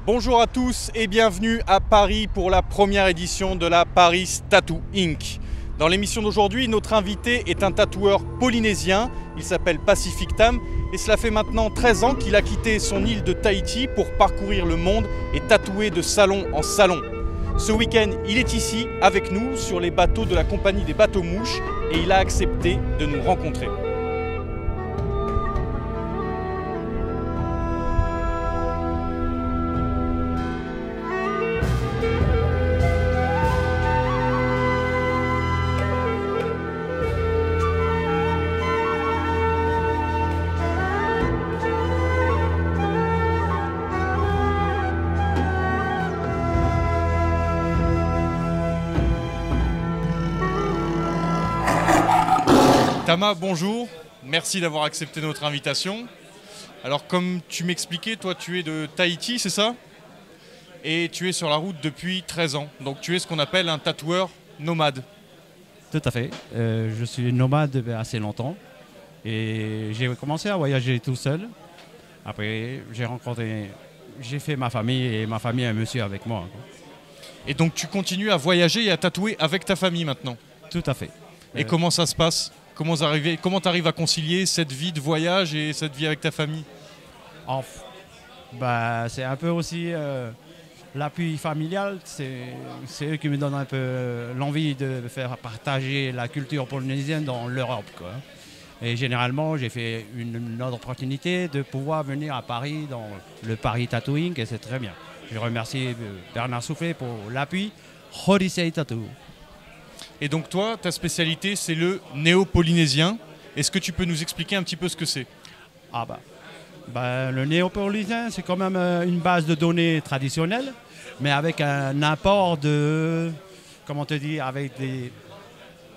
Bonjour à tous et bienvenue à Paris pour la première édition de la Paris Tattoo Inc. Dans l'émission d'aujourd'hui, notre invité est un tatoueur polynésien, il s'appelle Pacific Tam et cela fait maintenant 13 ans qu'il a quitté son île de Tahiti pour parcourir le monde et tatouer de salon en salon. Ce week-end, il est ici avec nous sur les bateaux de la compagnie des bateaux mouches et il a accepté de nous rencontrer. Tama, bonjour, merci d'avoir accepté notre invitation. Alors comme tu m'expliquais, toi tu es de Tahiti, c'est ça? Et tu es sur la route depuis 13 ans, donc tu es ce qu'on appelle un tatoueur nomade. Tout à fait, je suis nomade depuis assez longtemps et j'ai commencé à voyager tout seul. Après j'ai fait ma famille et ma famille a un monsieur avec moi. Et donc tu continues à voyager et à tatouer avec ta famille maintenant? Tout à fait. Et comment ça se passe? Comment tu arrives à concilier cette vie de voyage et cette vie avec ta famille? C'est un peu aussi l'appui familial. C'est eux qui me donnent un peu l'envie de faire partager la culture polynésienne dans l'Europe, quoi. Et généralement, j'ai fait une autre opportunité de pouvoir venir à Paris dans le Paris Tattooing et c'est très bien. Je remercie Bernard Soufflet pour l'appui. Horisei Tattoo. Et donc toi, ta spécialité, c'est le néo-polynésien. Est-ce que tu peux nous expliquer un petit peu ce que c'est? Le néo-polynésien, c'est quand même une base de données traditionnelle, mais avec un apport de, comment te dire, avec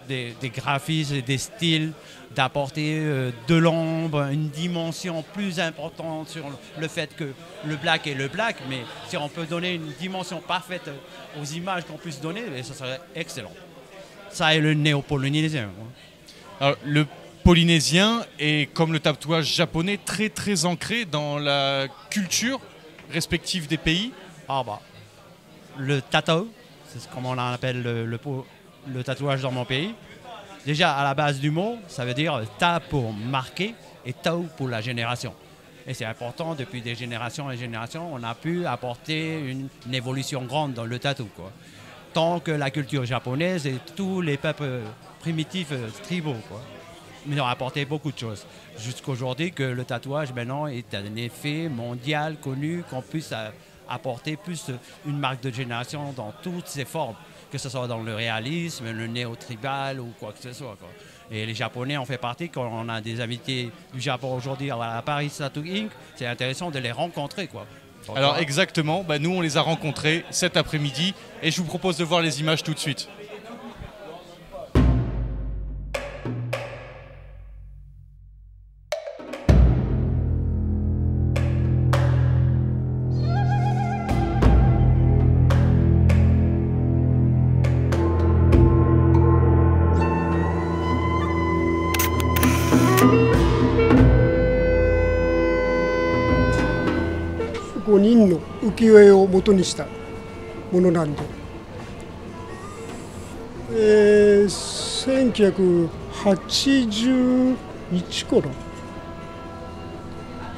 des graphismes et des styles, d'apporter de l'ombre, une dimension plus importante sur le fait que le black est le black, mais si on peut donner une dimension parfaite aux images qu'on puisse donner, ça serait excellent. Ça est le néo-polynésien. Alors, le polynésien est, comme le tatouage japonais, très très ancré dans la culture respective des pays. Le tattoo, c'est comme on appelle le tatouage dans mon pays. Déjà, à la base du mot, ça veut dire ta pour marquer et tau pour la génération. Et c'est important, depuis des générations et générations, on a pu apporter une évolution grande dans le tattoo, quoi. Tant que la culture japonaise et tous les peuples primitifs tribaux, quoi. Mais ont apporté beaucoup de choses. Jusqu'aujourd'hui que le tatouage maintenant est un effet mondial connu, qu'on puisse apporter plus une marque de génération dans toutes ses formes, que ce soit dans le réalisme, le néo-tribal ou quoi que ce soit, quoi. Et les Japonais en fait partie. Quand on a des invités du Japon aujourd'hui à la Paris Tattoo Inc., c'est intéressant de les rencontrer, quoi. Alors exactement, nous on les a rencontrés cet après-midi et je vous propose de voir les images tout de suite.5人の浮世絵を元にしたものなんで、1981頃、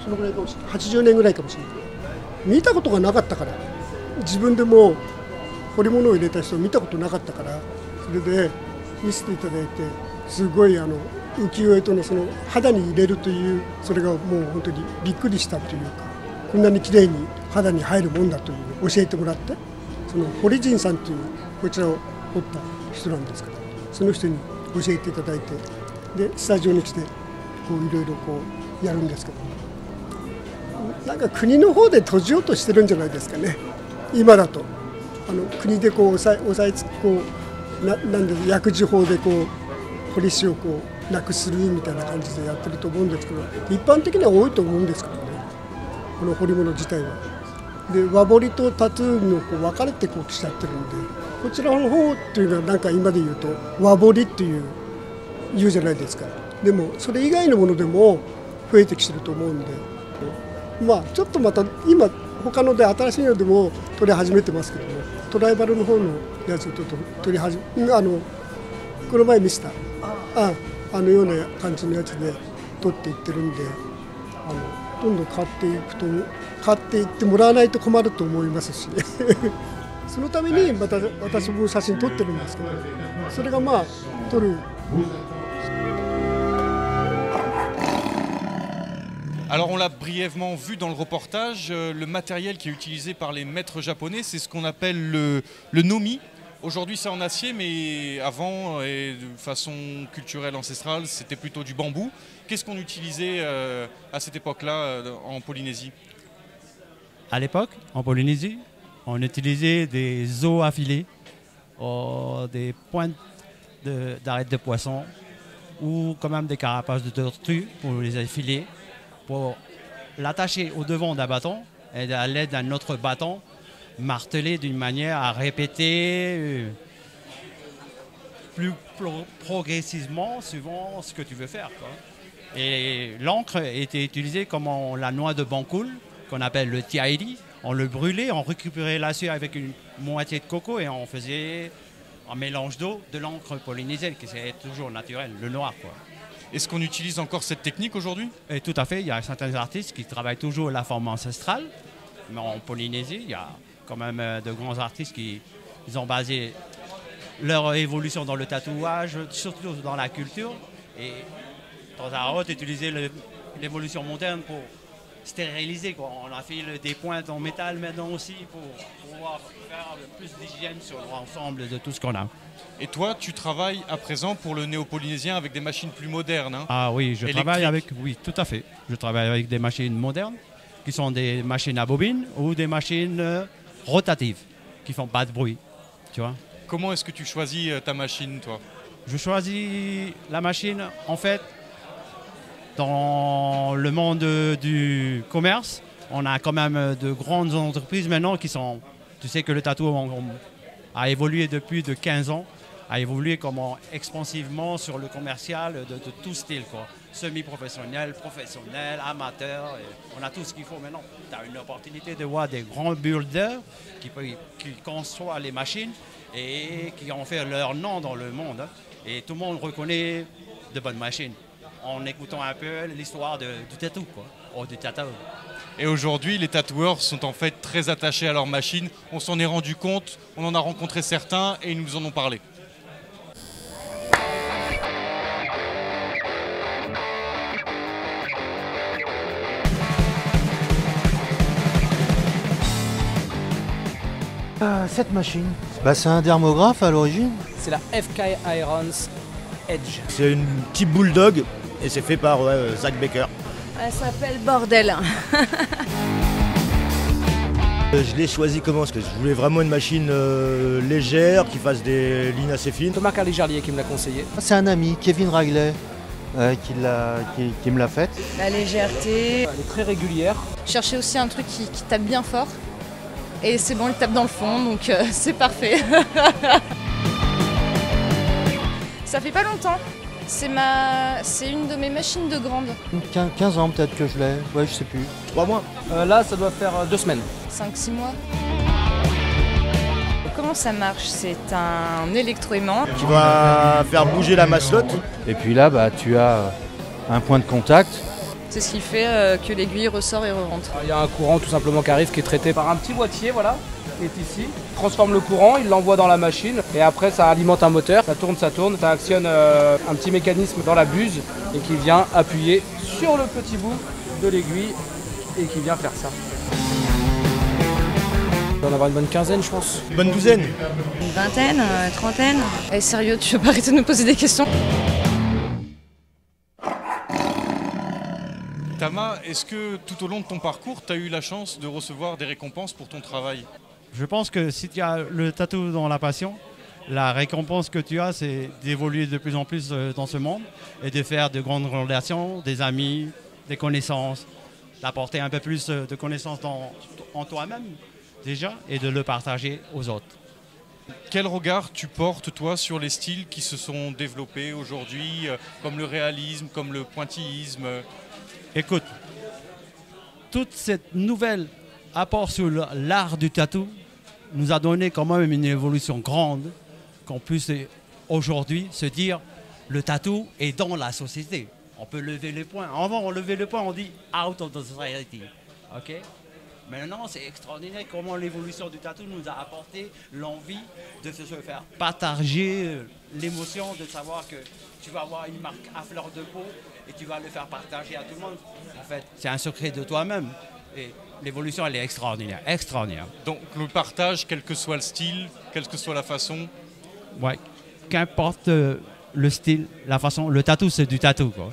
そのぐらいかもしれない、80年ぐらいかもしれない。見たことがなかったから、自分でも彫り物を入れた人を見たことなかったから、それで見せていただいて、すごい浮世絵とのその肌に入れるという、それがもう本当にびっくりしたというか。こんなに綺麗に肌に入るもんだという教えてもらって、その堀陣さんというこちらを彫った人なんですけど、その人に教えていただいて、でスタジオに来てこういろいろこうやるんですけど、なんか国の方で閉じようとしてるんじゃないですかね。今だと国でこう抑えつこうなんで薬事法でこう彫り師をこうなくするみたいな感じでやってると思うんですけど、一般的には多いと思うんですけどね。この彫り物自体は。で和彫りとタトゥーのこう分かれてこうきちゃってるんで、こちらの方っていうのはなんか今で言うと和彫りっていう言うじゃないですか。でもそれ以外のものでも増えてきてると思うんで、ちょっとまた今他ので新しいのでも取り始めてますけども、トライバルの方のやつをちょっと取り始め、この前見せたあのような感じのやつで取っていってるんで、どんどん買っていってもらわないと困ると思いますしそのためにまた私も写真撮ってるんですけど、それがまあ撮る。Alors on l'a brièvement vu dans le reportage, le matériel qui est utilisé par les maîtres japonais, c'est ce qu'on appelle le nomi. Aujourd'hui c'est en acier, mais avant, et de façon culturelle ancestrale, c'était plutôt du bambou. Qu'est-ce qu'on utilisait à cette époque-là en Polynésie? À l'époque, en Polynésie, on utilisait des os affilés, des pointes d'arêtes de poisson ou quand même des carapaces de tortue pour les affiler, pour l'attacher au devant d'un bâton et à l'aide d'un autre bâton, marteler d'une manière à répéter plus progressivement suivant ce que tu veux faire, quoi. Et l'encre était utilisée comme la noix de bancoul, qu'on appelle le tiairi. On le brûlait, on récupérait l'acier avec une moitié de coco et on faisait un mélange d'eau, de l'encre polynésienne qui est toujours naturelle, le noir, quoi. Est-ce qu'on utilise encore cette technique aujourd'hui? Et tout à fait, il y a certains artistes qui travaillent toujours la forme ancestrale, mais en Polynésie, il y a quand même de grands artistes qui ont basé leur évolution dans le tatouage, surtout dans la culture, et dans un autre, utiliser l'évolution moderne pour stériliser, quoi. On a fait des pointes en métal maintenant aussi pour pouvoir faire plus d'hygiène sur l'ensemble de tout ce qu'on a. Et toi, tu travailles à présent pour le néo-polynésien avec des machines plus modernes, hein? Ah oui, je travaille avec, oui, tout à fait. Je travaille avec des machines modernes qui sont des machines à bobine ou des machines rotatives qui font pas de bruit, tu vois. Comment est-ce que tu choisis ta machine, toi? Je choisis la machine, en fait, dans le monde du commerce, on a quand même de grandes entreprises maintenant qui sont... Tu sais que le tatou a évolué depuis de 15 ans, a évolué expansivement sur le commercial de tout style, quoi. Semi-professionnel, professionnel, amateur, on a tout ce qu'il faut maintenant. Tu as une opportunité de voir des grands builders qui conçoivent les machines et qui ont fait leur nom dans le monde. Et tout le monde reconnaît de bonnes machines en écoutant un peu l'histoire du tatou, quoi, ou du tatou. Et aujourd'hui, les tatoueurs sont en fait très attachés à leur machine. On s'en est rendu compte, on en a rencontré certains et ils nous en ont parlé. Cette machine, c'est un dermographe à l'origine. C'est la FK Irons Edge. C'est une petite bulldog et c'est fait par Zach Baker. Elle s'appelle Bordel. Je l'ai choisi comment? Parce que je voulais vraiment une machine légère, qui fasse des lignes assez fines. Thomas Carly-Jarlier qui me l'a conseillé. C'est un ami, Kevin Ragley, qui me l'a faite. La légèreté. Elle est très régulière. Chercher aussi un truc qui tape bien fort. Et c'est bon, il tape dans le fond, donc c'est parfait. Ça fait pas longtemps. C'est une de mes machines de grande. 15 ans peut-être que je l'ai, ouais je sais plus. 3 mois. Là, ça doit faire 2 semaines. 5-6 mois. Comment ça marche? C'est un électroaimant. Qui va faire bouger la masselotte. Et puis là, tu as un point de contact. C'est ce qui fait que l'aiguille ressort et re-rentre. Il y a un courant tout simplement qui arrive, qui est traité par un petit boîtier, voilà, qui est ici. Il transforme le courant, il l'envoie dans la machine et après ça alimente un moteur. Ça tourne, ça actionne un petit mécanisme dans la buse et qui vient appuyer sur le petit bout de l'aiguille et qui vient faire ça. On va en avoir une bonne quinzaine, je pense. Une bonne douzaine. Une vingtaine, trentaine. Eh, sérieux, tu veux pas arrêter de nous poser des questions? Tama, est-ce que tout au long de ton parcours, tu as eu la chance de recevoir des récompenses pour ton travail? Je pense que si tu as le tatou dans la passion, la récompense que tu as, c'est d'évoluer de plus en plus dans ce monde et de faire de grandes relations, des amis, des connaissances, d'apporter un peu plus de connaissances en toi-même déjà et de le partager aux autres. Quel regard tu portes, toi, sur les styles qui se sont développés aujourd'hui, comme le réalisme, comme le pointillisme? Écoute, toute cette nouvelle apport sur l'art du tatou nous a donné quand même une évolution grande, qu'on puisse aujourd'hui se dire le tatou est dans la société. On peut lever les poings. Avant, on levait les poings, on dit out of the society. OK? Maintenant, c'est extraordinaire comment l'évolution du tatou nous a apporté l'envie de se faire partager l'émotion de savoir que tu vas avoir une marque à fleur de peau et tu vas le faire partager à tout le monde. En fait, c'est un secret de toi-même. Et l'évolution, elle est extraordinaire, extraordinaire. Donc le partage, quel que soit le style, quelle que soit la façon. Ouais, qu'importe le style, la façon, le tatou, c'est du tatou, quoi.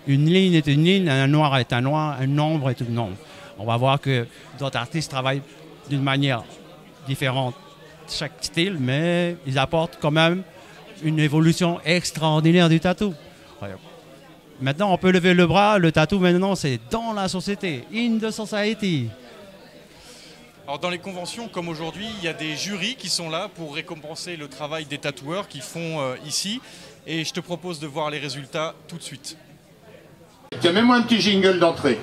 Une ligne est une ligne, un noir est un noir, un nombre est un nombre. On va voir que d'autres artistes travaillent d'une manière différente, chaque style, mais ils apportent quand même une évolution extraordinaire du tatou. Maintenant, on peut lever le bras, le tatou maintenant, c'est dans la société, in the society. Alors dans les conventions comme aujourd'hui, il y a des jurys qui sont là pour récompenser le travail des tatoueurs qui font ici. Et je te propose de voir les résultats tout de suite. Tiens, mets-moi un petit jingle d'entrée.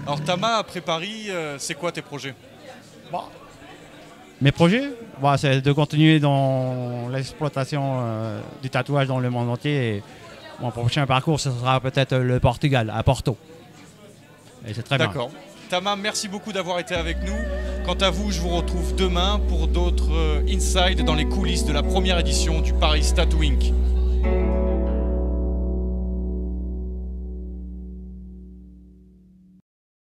Alors Tama, après Paris, c'est quoi tes projets? Mes projets, c'est de continuer dans l'exploitation du tatouage dans le monde entier. Et mon prochain parcours, ce sera peut-être le Portugal, à Porto. Et c'est très bien. D'accord. Tama, merci beaucoup d'avoir été avec nous. Quant à vous, je vous retrouve demain pour d'autres insights dans les coulisses de la première édition du Paris Tattoo Inc.